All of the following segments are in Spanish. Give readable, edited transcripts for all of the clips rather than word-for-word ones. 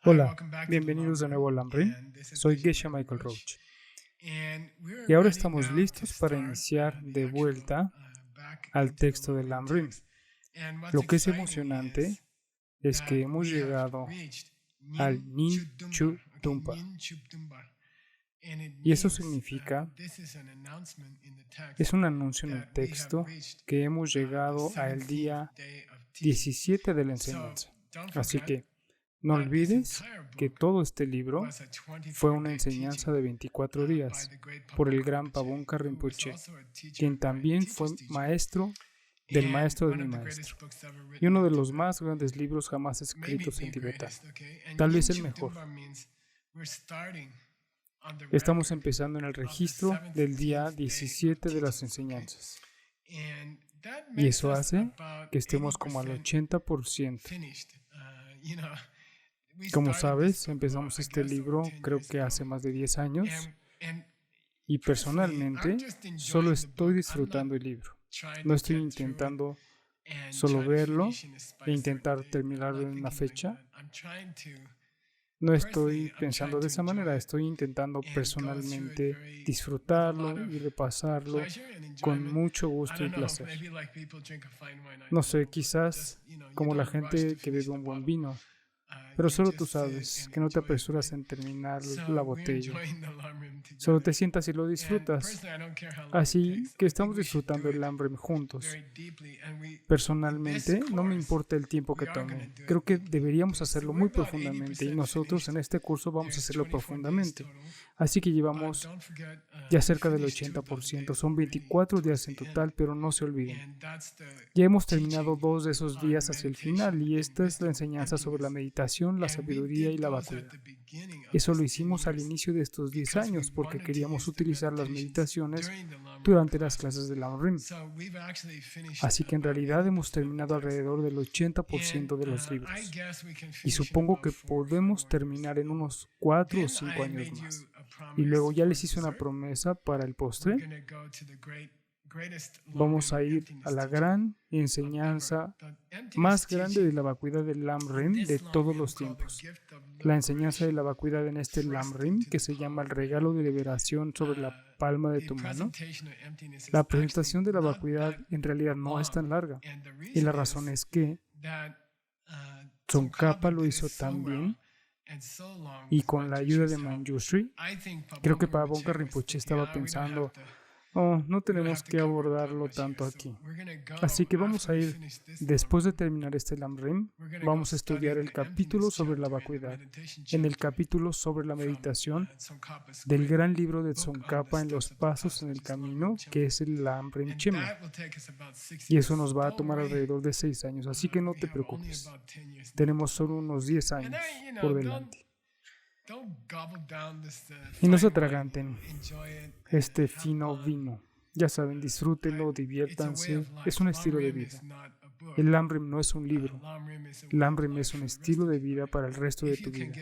Hola, bienvenidos de nuevo al Lamrim. Soy Geshe Michael Roach. Y ahora estamos listos para iniciar de vuelta al texto del Lamrim. Lo que es emocionante es que hemos llegado al Nin Chu Tumpa. Y eso significa, es un anuncio en el texto, que hemos llegado al día 17 de la enseñanza. Así que no olvides que todo este libro fue una enseñanza de 24 días por el gran Pabonka Rinpoche, quien también fue maestro del maestro de mi maestro, y uno de los más grandes libros jamás escritos en tibetano, tal vez el mejor. Estamos empezando en el registro del día 17 de las enseñanzas, y eso hace que estemos como al 80%. Como sabes, empezamos este libro creo que hace más de 10 años y personalmente solo estoy disfrutando el libro. No estoy intentando solo verlo e intentar terminarlo en una fecha. No estoy pensando de esa manera, estoy intentando personalmente disfrutarlo y repasarlo con mucho gusto y placer. No sé, quizás como la gente que bebe un buen vino, pero solo tú sabes que no te apresuras en terminar la botella. Solo te sientas y lo disfrutas. Así que estamos disfrutando el Lamrim juntos. Personalmente, no me importa el tiempo que tome. Creo que deberíamos hacerlo muy profundamente y nosotros en este curso vamos a hacerlo profundamente. Así que llevamos ya cerca del 80%. Son 24 días en total, pero no se olviden. Ya hemos terminado 2 de esos días hacia el final y esta es la enseñanza sobre la meditación, la sabiduría y la vacuidad. Eso lo hicimos al inicio de estos 10 años porque queríamos utilizar las meditaciones durante las clases del Lamrim. Así que en realidad hemos terminado alrededor del 80% de los libros. Y supongo que podemos terminar en unos 4 o 5 años más. Y luego ya les hice una promesa para el postre. Vamos a ir a la gran enseñanza más grande de la vacuidad del Lamrim de todos los tiempos. La enseñanza de la vacuidad en este Lamrim, que se llama el regalo de liberación sobre la palma de tu mano. La presentación de la vacuidad en realidad no es tan larga. Y la razón es que Tsongkhapa lo hizo tan bien y con la ayuda de Manjushri, creo que Pabonka Rinpoche estaba pensando, no tenemos que abordarlo tanto aquí. Así que vamos a ir, después de terminar este Lamrim, vamos a estudiar el capítulo sobre la vacuidad, en el capítulo sobre la meditación del gran libro de Tsongkhapa en los pasos en el camino, que es el Lamrim Chema. Y eso nos va a tomar alrededor de 6 años, así que no te preocupes. Tenemos solo unos 10 años por delante. Y no se atraganten este fino vino. Ya saben, disfrútenlo, diviértanse. Es un estilo de vida. El Lamrim no es un libro. El Lamrim es un estilo de vida para el resto de tu vida.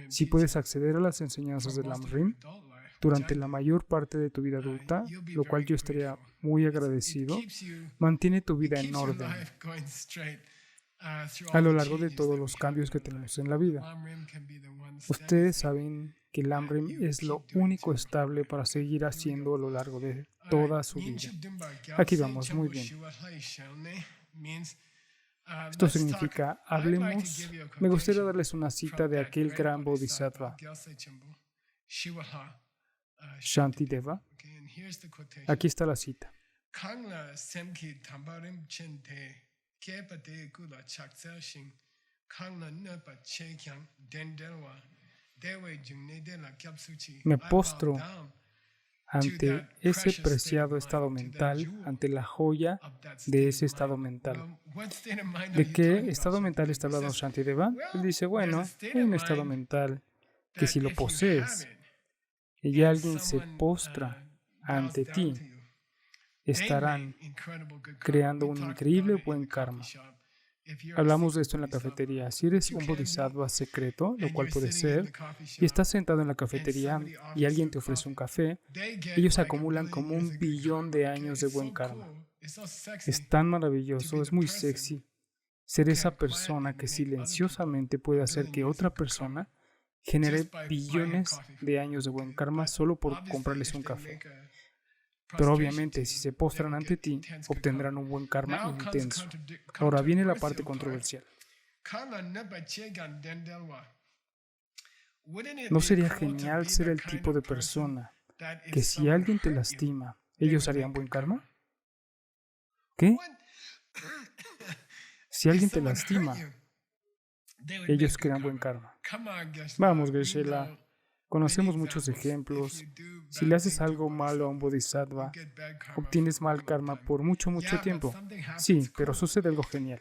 Si puedes acceder a las enseñanzas del Lamrim durante la mayor parte de tu vida adulta, lo cual yo estaría muy agradecido, mantiene tu vida en orden a lo largo de todos los cambios que tenemos en la vida. Ustedes saben que el Lamrim es lo único estable para seguir haciendo a lo largo de toda su vida. Aquí vamos, muy bien. Esto significa, hablemos, me gustaría darles una cita de aquel gran Bodhisattva, Shantideva. Aquí está la cita. Me postro ante ese preciado estado mental, ante la joya de ese estado mental. ¿De qué estado mental está hablando Shantideva? Él dice, bueno, hay un estado mental que si lo posees y alguien se postra ante ti, estarán creando un increíble buen karma. Hablamos de esto en la cafetería. Si eres un bodhisattva secreto, lo cual puede ser, y estás sentado en la cafetería y alguien te ofrece un café, ellos acumulan como 1 billón de años de buen karma. Es tan maravilloso, es muy sexy ser esa persona que silenciosamente puede hacer que otra persona generé billones de años de buen karma solo por comprarles un café. Pero obviamente, si se postran ante ti, obtendrán un buen karma intenso. Ahora viene la parte controversial. ¿No sería genial ser el tipo de persona que si alguien te lastima, ellos harían buen karma? ¿Qué? Si alguien te lastima, ellos crean buen karma. Vamos, Geshe-la. Conocemos muchos ejemplos. Si le haces algo malo a un bodhisattva, obtienes mal karma por mucho tiempo. Sí, pero sucede algo genial.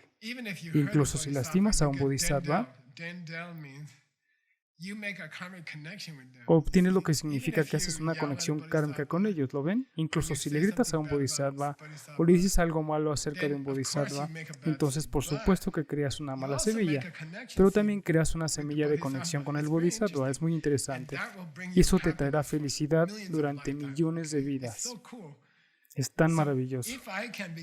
Incluso si lastimas a un bodhisattva, obtienes lo que significa que haces una conexión kármica con ellos, ¿lo ven? Incluso si le gritas a un bodhisattva o le dices algo malo acerca de un bodhisattva, entonces por supuesto que creas una mala semilla, pero también creas una semilla de conexión con el bodhisattva. Es muy interesante. Y eso te traerá felicidad durante millones de vidas. Es tan maravilloso.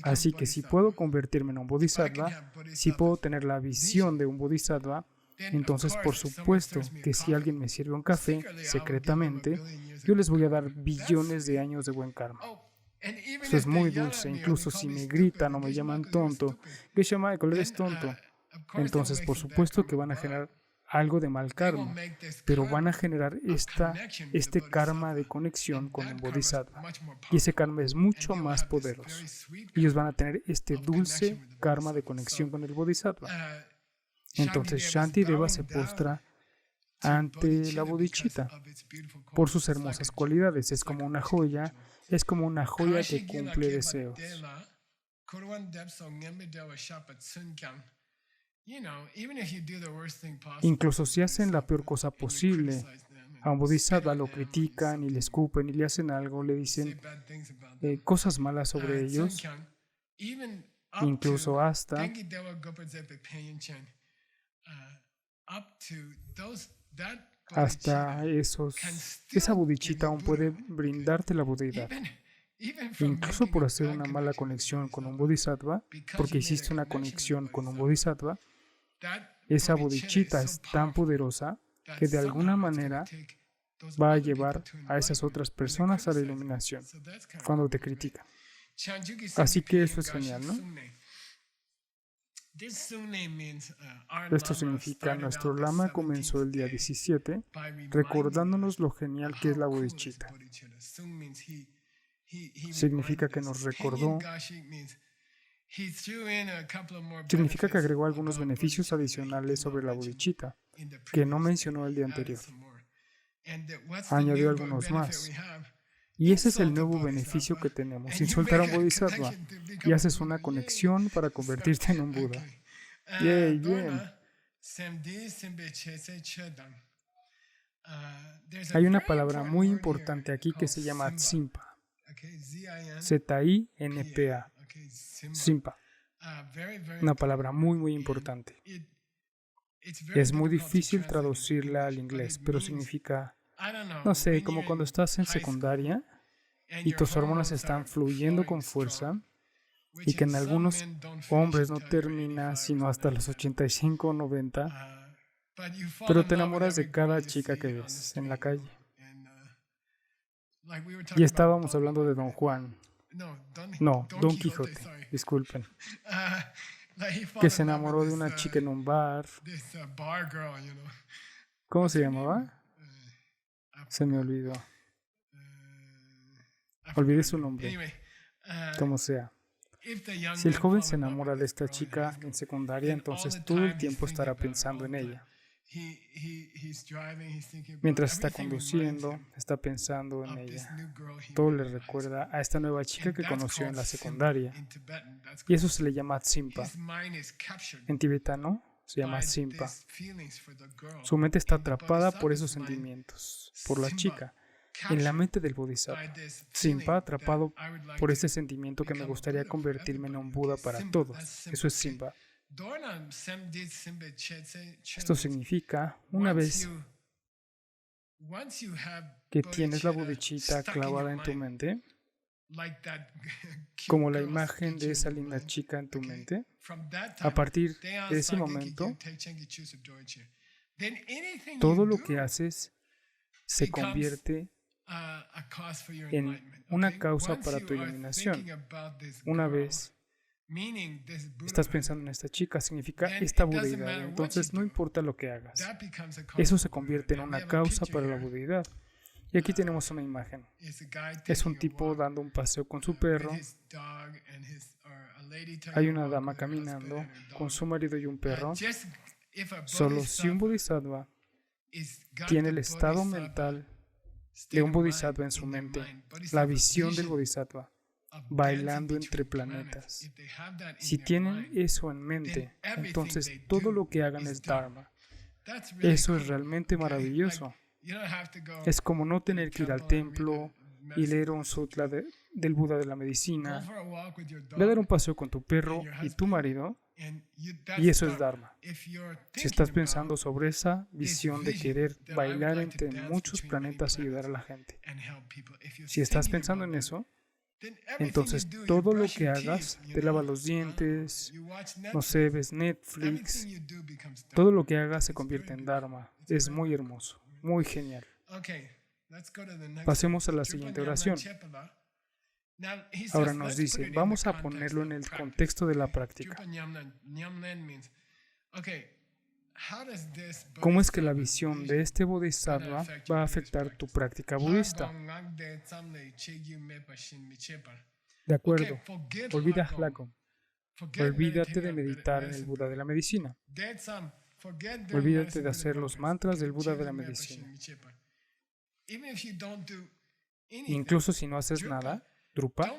Así que si puedo convertirme en un bodhisattva, si puedo tener la visión de un bodhisattva, entonces por supuesto que si alguien me sirve un café secretamente, yo les voy a dar billones de años de buen karma. Eso es muy dulce. Incluso si me gritan o me llaman tonto, Geshe Michael, eres tonto, entonces por supuesto que van a generar algo de mal karma, pero van a generar este karma de conexión con un bodhisattva. Y ese karma es mucho más poderoso. Ellos van a tener este dulce karma de conexión con el bodhisattva. Entonces Shantideva se postra ante la bodhicitta por sus hermosas cualidades. Es como una joya que cumple deseos. Incluso si hacen la peor cosa posible, a un bodhisattva lo critican y le escupen y le hacen algo, le dicen cosas malas sobre ellos, incluso hasta esa bodhicitta aún puede brindarte la budeidad. Incluso por hacer una mala conexión con un bodhisattva, porque hiciste una conexión con un bodhisattva, esa bodhicitta es tan poderosa que de alguna manera va a llevar a esas otras personas a la iluminación cuando te critican. Así que eso es genial, ¿no? Esto significa, nuestro lama comenzó el día 17 recordándonos lo genial que es la bodhicitta. Significa que nos recordó, significa que agregó algunos beneficios adicionales sobre la bodhicitta que no mencionó el día anterior. Añadió algunos más. Y ese es el nuevo beneficio que tenemos. Insultar a un bodhisattva y haces una conexión para convertirte en un Buda. ¡Yay! Bien. Hay una palabra muy importante aquí que se llama Tsimpa. Z-I-N-P-A. Tsimpa. Una palabra muy importante. Es muy difícil traducirla al inglés, pero significa, no sé, como cuando estás en secundaria y tus hormonas están fluyendo con fuerza y que en algunos hombres no termina sino hasta los 85 o 90, pero te enamoras de cada chica que ves en la calle. Y estábamos hablando de Don Juan. No, Don Quijote, disculpen. Que se enamoró de una chica en un bar. ¿Cómo se llamaba? Se me olvidó. Olvidé su nombre. Como sea. Si el joven se enamora de esta chica en secundaria, entonces todo el tiempo estará pensando en ella. Mientras está conduciendo, está pensando en ella. Todo le recuerda a esta nueva chica que conoció en la secundaria. Y eso se le llama Tsimpa. En tibetano se llama Tsimpa. Su mente está atrapada por esos sentimientos, por la chica, en la mente del bodhisattva. Tsimpa, atrapado por ese sentimiento que me gustaría convertirme en un Buda para todos. Eso es Tsimpa. Esto significa, una vez que tienes la bodhicitta clavada en tu mente, como la imagen de esa linda chica en tu mente, a partir de ese momento todo lo que haces se convierte en una causa para tu iluminación. Una vez estás pensando en esta chica, significa esta budeidad. Entonces, no importa lo que hagas, eso se convierte en una causa para la budeidad. Y aquí tenemos una imagen. Es un tipo dando un paseo con su perro. Hay una dama caminando con su marido y un perro. Solo si un bodhisattva tiene el estado mental de un bodhisattva en su mente, la visión del bodhisattva, bailando entre planetas. Si tienen eso en mente, entonces todo lo que hagan es Dharma. Eso es realmente maravilloso. Es como no tener que ir al templo y leer un sutra del Buda de la medicina. Ve a dar un paseo con tu perro y tu marido, y eso es Dharma. Si estás pensando sobre esa visión de querer bailar entre muchos planetas y ayudar a la gente, si estás pensando en eso, entonces todo lo que hagas, te lavas los dientes, no sé, ves Netflix, todo lo que hagas se convierte en Dharma. Es muy hermoso, muy genial. Pasemos a la siguiente oración. Ahora nos dice, vamos a ponerlo en el contexto de la práctica. ¿Cómo es que la visión de este bodhisattva va a afectar tu práctica budista? De acuerdo, olvida Hlagom. Olvídate de meditar en el Buda de la medicina. Olvídate de hacer los mantras del Buda de la medicina. Incluso si no haces nada, Drupa,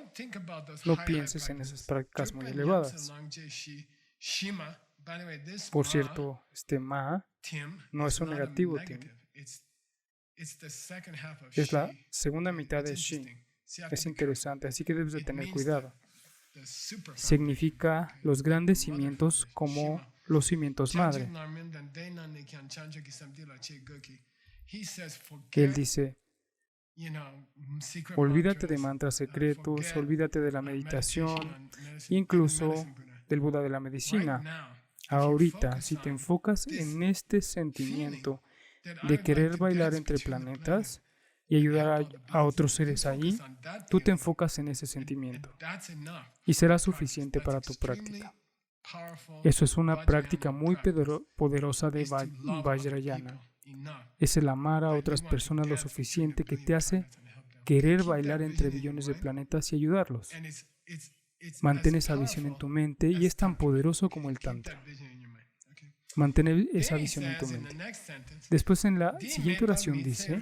no pienses en esas prácticas muy elevadas. Por cierto, este Ma no es un negativo, Tim. Es la segunda mitad de Shi. Es interesante, así que debes de tener cuidado. Significa los grandes cimientos como los cimientos madre. Él dice, olvídate de mantras secretos, olvídate de la meditación, incluso del Buda de la medicina. Ahorita, si te enfocas en este sentimiento de querer bailar entre planetas y ayudar a otros seres ahí, tú te enfocas en ese sentimiento y será suficiente para tu práctica. Eso es una práctica muy poderosa de Vajrayana. Es el amar a otras personas lo suficiente que te hace querer bailar entre billones de planetas y ayudarlos. Mantén esa visión en tu mente y es tan poderoso como el Tantra. Mantén esa visión en tu mente. Después en la siguiente oración dice,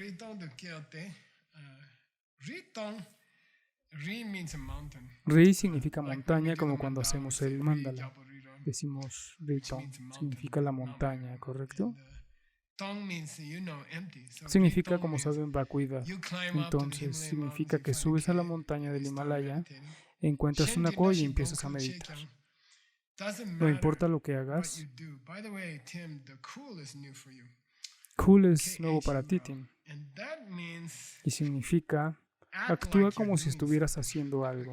Ri significa montaña, como cuando hacemos el mandala. Decimos Ritong, significa la montaña, ¿correcto? Significa, como saben, vacuidad. Entonces, significa que subes a la montaña del Himalaya, encuentras una cueva y empiezas a meditar. No importa lo que hagas. Cool es nuevo para ti, Tim. Y significa, actúa como si estuvieras haciendo algo.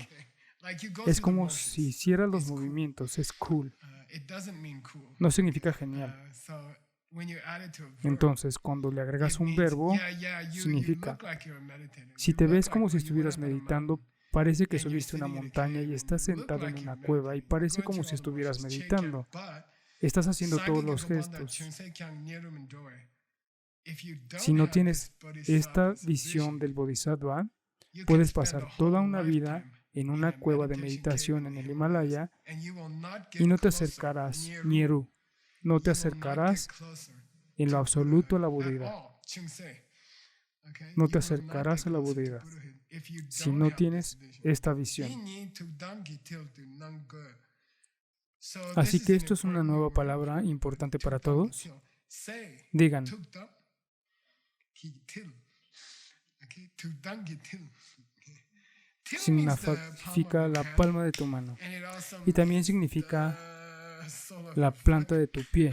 Es como si hicieras los movimientos, es cool. No significa genial. Entonces, cuando le agregas un verbo, significa, si te ves como si estuvieras meditando, parece que subiste una montaña y estás sentado en una cueva y parece como si estuvieras meditando. Estás haciendo todos los gestos. Si no tienes esta visión del Bodhisattva, puedes pasar toda una vida en una cueva de meditación en el Himalaya y no te acercarás, Nyeru, no te acercarás en lo absoluto a la budeidad. No te acercarás a la budeidad si no tienes esta visión. Así que esto es una nueva palabra importante para todos. Digan. Significa la palma de tu mano. Y también significa la planta de tu pie.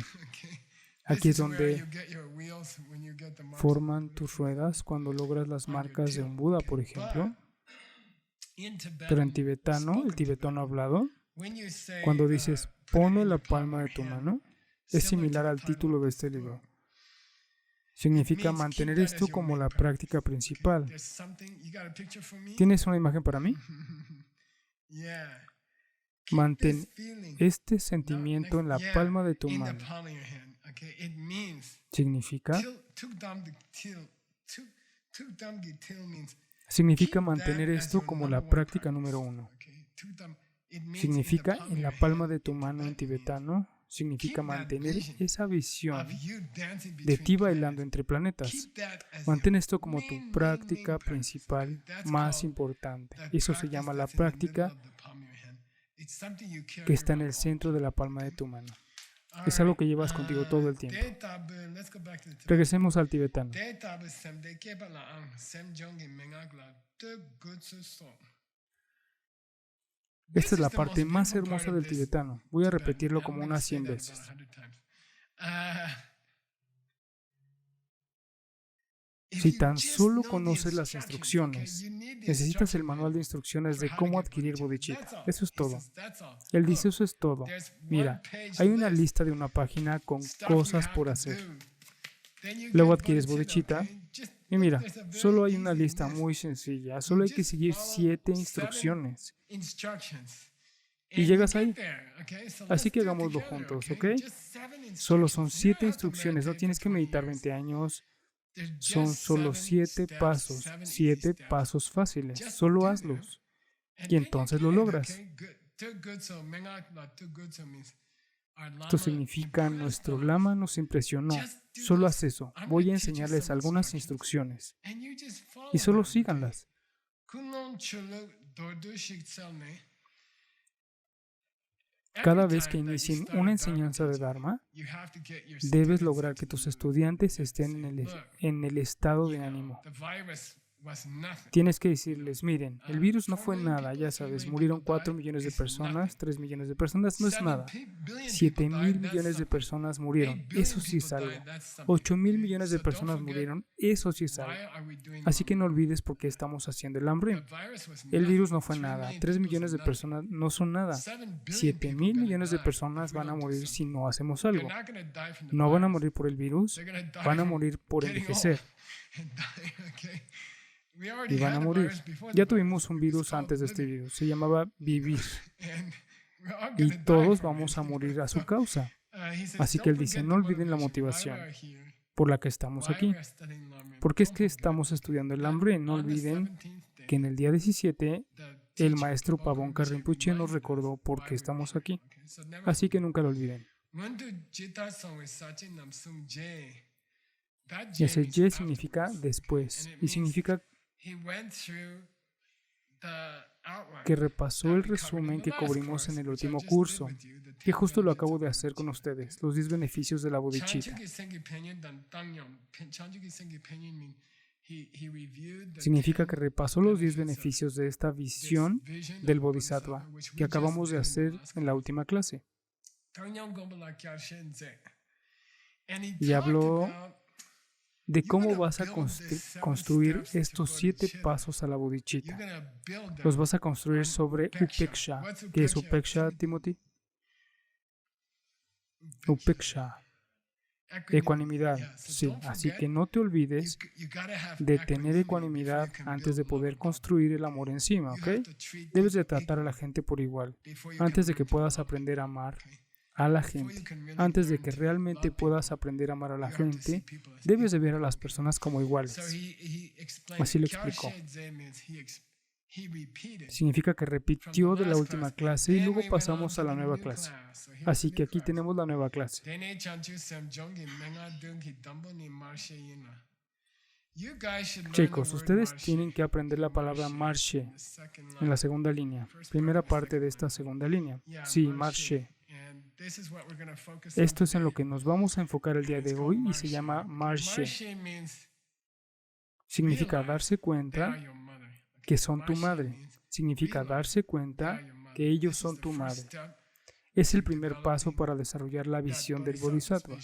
Aquí es donde forman tus ruedas cuando logras las marcas de un Buda, por ejemplo. Pero en tibetano, el tibetano hablado, cuando dices ponlo en la palma de tu mano, es similar al título de este libro. Significa mantener esto como la práctica principal. ¿Tienes una imagen para mí? Mantén este sentimiento en la palma de tu mano. Significa mantener esto como la práctica número 1. Significa en la palma de tu mano en tibetano. Significa mantener esa visión de ti bailando entre planetas. Mantén esto como tu práctica principal más importante. Eso se llama la práctica que está en el centro de la palma de tu mano. Es algo que llevas contigo todo el tiempo. Regresemos al tibetano. Esta es la parte más hermosa del tibetano. Voy a repetirlo como unas 100 veces. Si tan solo conoces las instrucciones, necesitas el manual de instrucciones de cómo adquirir bodhicitta. Eso es todo. Él dice, eso es todo. Mira, hay una lista de una página con cosas por hacer. Luego adquieres bodhicitta. Y mira, solo hay una lista muy sencilla. Solo hay que seguir 7 instrucciones. Y llegas ahí. Así que hagámoslo juntos, ¿ok? Solo son 7 instrucciones. No tienes que meditar 20 años. Son solo 7 pasos fáciles. Solo hazlos. Y entonces lo logras. Esto significa, nuestro lama nos impresionó. Solo haz eso. Voy a enseñarles algunas instrucciones. Y solo síganlas. Cada vez que inicien una enseñanza de Dharma, debes lograr que tus estudiantes estén en el estado de ánimo. Tienes que decirles, miren, el virus no fue nada, ya sabes, murieron 4 millones de personas, 3 millones de personas, no es nada. 7,000 millones de personas murieron, eso sí es algo. 8,000 millones de personas murieron, eso sí es algo. Así que no olvides por qué estamos haciendo el hambre. El virus no fue nada, 3 millones de personas no son nada. 7,000 millones de personas van a morir si no hacemos algo. No van a morir por el virus, van a morir por envejecer. Y van a morir. Ya tuvimos un virus antes de este virus, se llamaba vivir. Y todos vamos a morir a su causa. Así que él dice, no olviden la motivación por la que estamos aquí. ¿Por qué es que estamos estudiando el hambre? No olviden que en el día 17, el maestro Pabonka Rinpoche nos recordó por qué estamos aquí. Así que nunca lo olviden. Y ese ye significa después. Y significa que repasó el resumen que cubrimos en el último curso, que justo lo acabo de hacer con ustedes, los 10 beneficios de la bodhicitta. Significa que repasó los 10 beneficios de esta visión del bodhisattva que acabamos de hacer en la última clase. Y habló de cómo vas a construir estos 7 pasos a la bodhicitta. Los vas a construir sobre Upeksha. ¿Qué es Upeksha, Timothy? Upeksha. Ecuanimidad. Sí, así que no te olvides de tener ecuanimidad antes de poder construir el amor encima, ¿ok? Debes de tratar a la gente por igual, antes de que puedas aprender a amar a la gente. Antes de que realmente puedas aprender a amar a la gente, debes de ver a las personas como iguales. Así lo explicó. Significa que repitió de la última clase y luego pasamos a la nueva clase. Así que aquí tenemos la nueva clase. Chicos, ustedes tienen que aprender la palabra marche en la segunda línea. Primera parte de esta segunda línea. Sí, marche. Esto es en lo que nos vamos a enfocar el día de hoy y se llama marche. Significa darse cuenta que son tu madre. Significa darse cuenta que ellos son tu madre. Es el primer paso para desarrollar la visión del bodhisattva.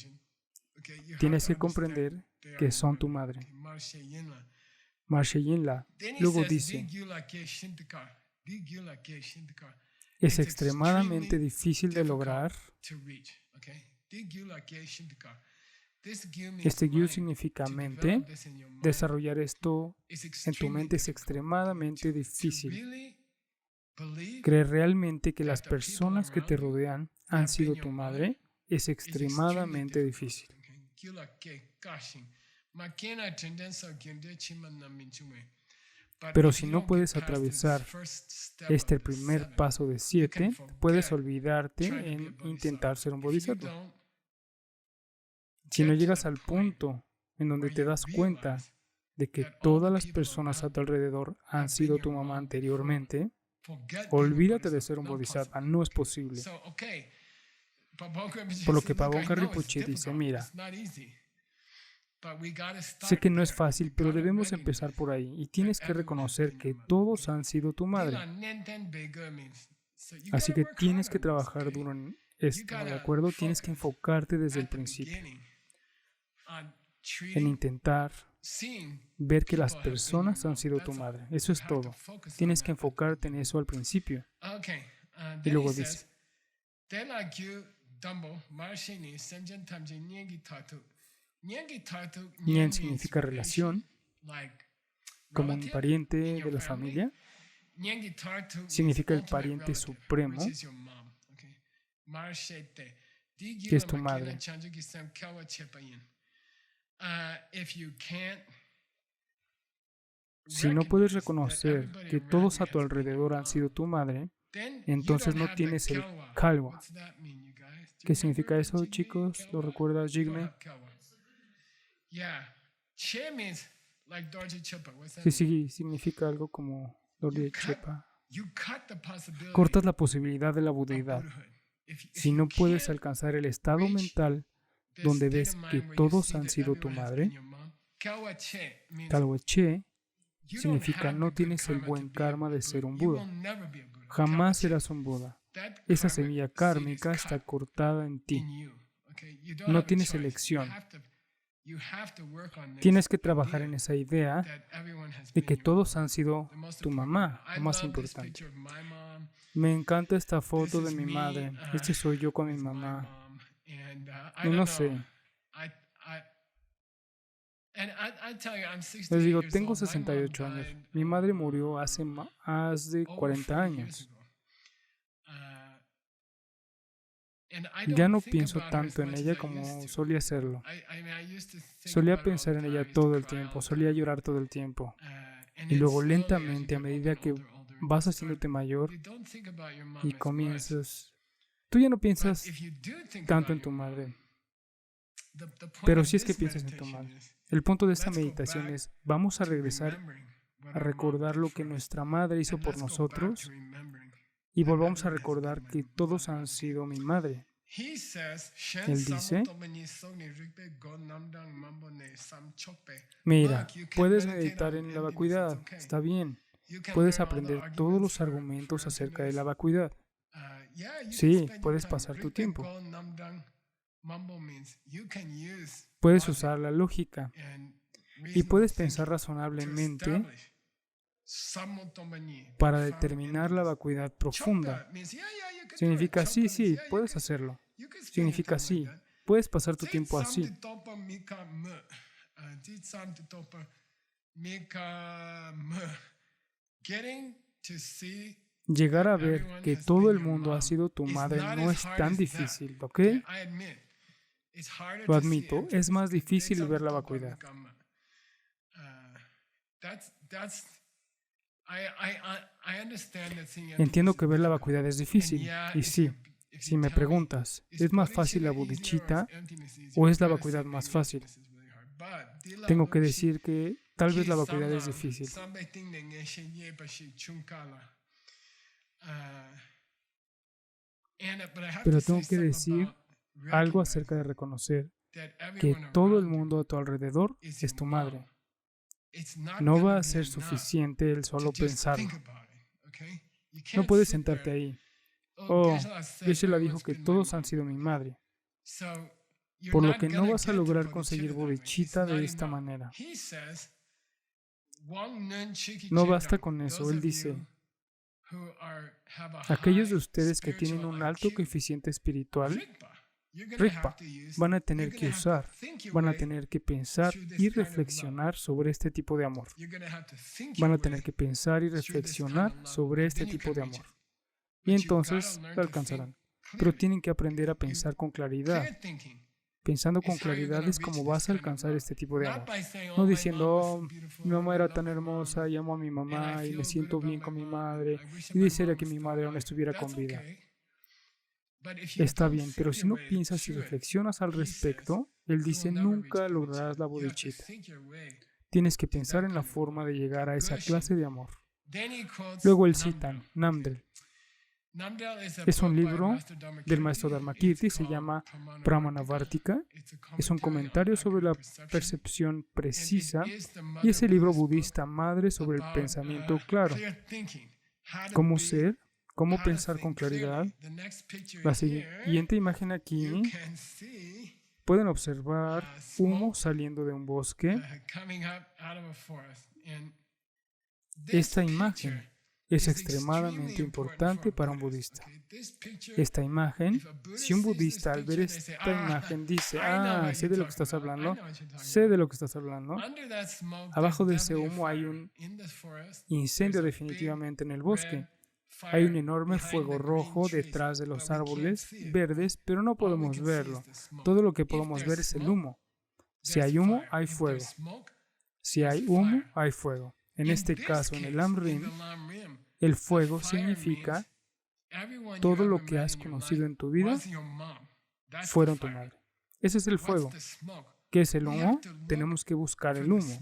Tienes que comprender que son tu madre. Marche Yinla. Luego dice, es extremadamente difícil de lograr Este gyu significa mente. Desarrollar esto en tu mente es extremadamente difícil. Creer realmente que las personas que te rodean han sido tu madre es extremadamente difícil. Pero si no puedes atravesar este primer paso de 7, puedes olvidarte en intentar ser un bodhisattva. Si no llegas al punto en donde te das cuenta de que todas las personas a tu alrededor han sido tu mamá anteriormente, olvídate de ser un bodhisattva, no es posible. Por lo que Pabonka Rinpoche dice, mira, sé que no es fácil, pero debemos empezar por ahí y tienes que reconocer que todos han sido tu madre. Así que tienes que trabajar duro en esto, ¿de acuerdo? Tienes que enfocarte desde el principio en intentar ver que las personas han sido tu madre. Eso es todo. Tienes que enfocarte en eso al principio. Y luego dice, Nyen significa relación, como un pariente de la familia. Significa el pariente supremo, que es tu madre. Si no puedes reconocer que todos a tu alrededor han sido tu madre, entonces no tienes el kalwa. ¿Qué significa eso, chicos? ¿Lo recuerdas, Jigme? Sí, significa algo como Dorje Chepa. Cortas la posibilidad de la budeidad. Si no puedes alcanzar el estado mental donde ves que todos han sido tu madre, Kalwa Che significa no tienes el buen karma de ser un Buda. Jamás serás un Buda. Esa semilla kármica está cortada en ti. No tienes elección. Tienes que trabajar en esa idea de que todos han sido tu mamá, lo más importante. Me encanta esta foto de mi madre. Este soy yo con mi mamá. Y no sé. Les digo, tengo 68 años. Mi madre murió hace más de 40 años. Ya no pienso tanto en ella como solía hacerlo. Solía pensar en ella todo el tiempo, solía llorar todo el tiempo. Y luego lentamente, a medida que vas haciéndote mayor y comienzas, tú ya no piensas tanto en tu madre. Pero sí es que piensas en tu madre. El punto de esta meditación es, vamos a regresar a recordar lo que nuestra madre hizo por nosotros y volvamos a recordar que todos han sido mi madre. Él dice, mira, puedes meditar en la vacuidad, está bien. Puedes aprender todos los argumentos acerca de la vacuidad. Sí, puedes pasar tu tiempo. Puedes usar la lógica y puedes pensar razonablemente para determinar la vacuidad profunda. Significa sí, puedes hacerlo. Significa sí, puedes pasar tu tiempo así. Llegar a ver que todo el mundo ha sido tu madre no es tan difícil, ¿ok? Lo admito, es más difícil ver la vacuidad. Entiendo que ver la vacuidad es difícil, y sí, si me preguntas, ¿es más fácil la bodhicitta o es la vacuidad más fácil? Tengo que decir que tal vez la vacuidad es difícil. Pero tengo que decir algo acerca de reconocer que todo el mundo a tu alrededor es tu madre. No va a ser suficiente el solo pensarlo. No puedes sentarte ahí. Oh, Geshe-la dijo que todos han sido mi madre. Por lo que no vas a lograr conseguir bodhicitta de esta manera. No basta con eso. Él dice, aquellos de ustedes que tienen un alto coeficiente espiritual Rigpa. Van a tener que usar, van a tener que pensar y reflexionar sobre este tipo de amor. Van a tener que pensar y reflexionar sobre este tipo de amor. Y entonces lo alcanzarán. Pero tienen que aprender a pensar con claridad. Pensando con claridad es como vas a alcanzar este tipo de amor. No diciendo, oh, mi mamá era tan hermosa, y amo a mi mamá y me siento bien con mi madre y desearía que mi madre aún estuviera con vida. Está bien, pero si no piensas y reflexionas al respecto, él dice, nunca lograrás la bodhicitta. Tienes que pensar en la forma de llegar a esa clase de amor. Luego él cita Namdal. Es un libro del maestro Dharmakirti, se llama Pramanavartika. Es un comentario sobre la percepción precisa y es el libro budista madre sobre el pensamiento claro. Cómo ser, cómo pensar con claridad. La siguiente imagen aquí, pueden observar humo saliendo de un bosque. Esta imagen es extremadamente importante para un budista. Esta imagen, si un budista al ver esta imagen dice, sé de lo que estás hablando, sé de lo que estás hablando, abajo de ese humo hay un incendio definitivamente en el bosque. Hay un enorme fuego rojo detrás de los árboles verdes, pero no podemos verlo. Todo lo que podemos ver es el humo. Si hay humo, hay fuego. Si hay humo, hay fuego. En este caso, en el Lamrim, el fuego significa todo lo que has conocido en tu vida fueron tu madre. Ese es el fuego. ¿Qué es el humo? Tenemos que buscar el humo.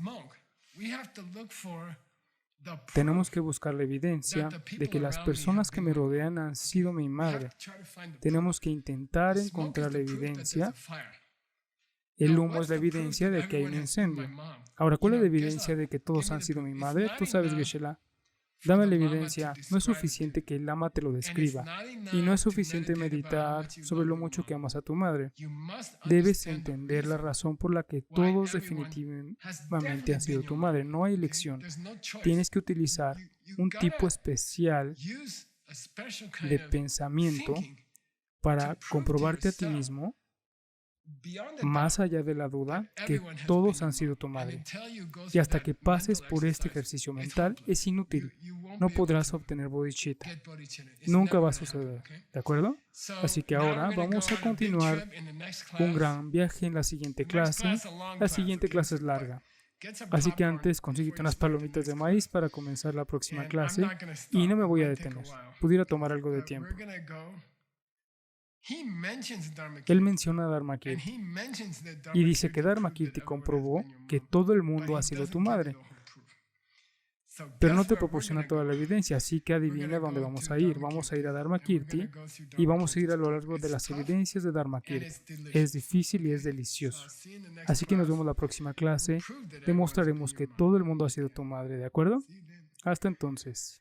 Tenemos que buscar la evidencia de que las personas que me rodean han sido mi madre. Tenemos que intentar encontrar la evidencia. El humo es la evidencia de que hay un incendio. Ahora, ¿cuál es la evidencia de que todos han sido mi madre? Tú sabes, Geshe-la. Dame la evidencia. No es suficiente que el Lama te lo describa. Y no es suficiente meditar sobre lo mucho que amas a tu madre. Debes entender la razón por la que todos definitivamente han sido tu madre. No hay elección. Tienes que utilizar un tipo especial de pensamiento para comprobarte a ti mismo, más allá de la duda, que todos han sido tu madre. Y hasta que pases por este ejercicio mental, es inútil. No podrás obtener bodhicitta. Nunca va a suceder. ¿De acuerdo? Así que ahora vamos a continuar un gran viaje en la siguiente clase. La siguiente clase es larga. Así que antes consíguete unas palomitas de maíz para comenzar la próxima clase. Y no me voy a detener. Pudiera tomar algo de tiempo. Él menciona a Dharmakirti y dice que Dharmakirti comprobó que todo el mundo ha sido tu madre, pero no te proporciona toda la evidencia, así que adivina dónde vamos a ir. Vamos a ir a Dharmakirti y vamos a ir a lo largo de las evidencias de Dharmakirti. Es difícil y es delicioso. Así que nos vemos la próxima clase. Demostraremos que todo el mundo ha sido tu madre, ¿de acuerdo? Hasta entonces.